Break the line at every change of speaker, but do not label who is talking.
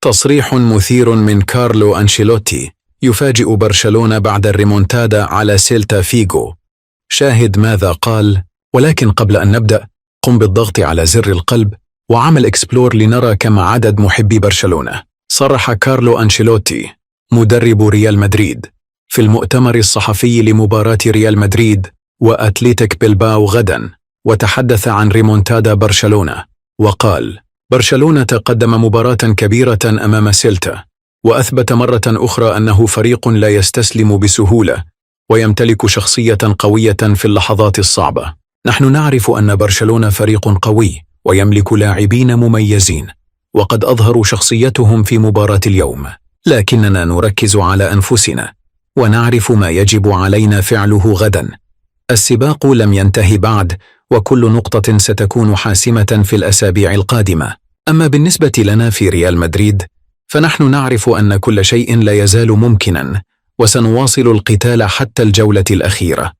تصريح مثير من كارلو أنشيلوتي يفاجئ برشلونة بعد الريمونتادا على سيلتا فيغو. شاهد ماذا قال. ولكن قبل أن نبدأ قم بالضغط على زر القلب وعمل إكسبلور لنرى كم عدد محبي برشلونة. صرح كارلو أنشيلوتي مدرب ريال مدريد في المؤتمر الصحفي لمباراة ريال مدريد وأتليتيك بلباو غدا، وتحدث عن ريمونتادا برشلونة وقال: برشلونة قدم مباراة كبيرة أمام سيلتا، وأثبت مرة أخرى أنه فريق لا يستسلم بسهولة ويمتلك شخصية قوية في اللحظات الصعبة. نحن نعرف أن برشلونة فريق قوي ويملك لاعبين مميزين، وقد أظهروا شخصيتهم في مباراة اليوم، لكننا نركز على أنفسنا ونعرف ما يجب علينا فعله غدا. السباق لم ينتهي بعد، وكل نقطة ستكون حاسمة في الأسابيع القادمة. أما بالنسبة لنا في ريال مدريد فنحن نعرف أن كل شيء لا يزال ممكنا، وسنواصل القتال حتى الجولة الأخيرة.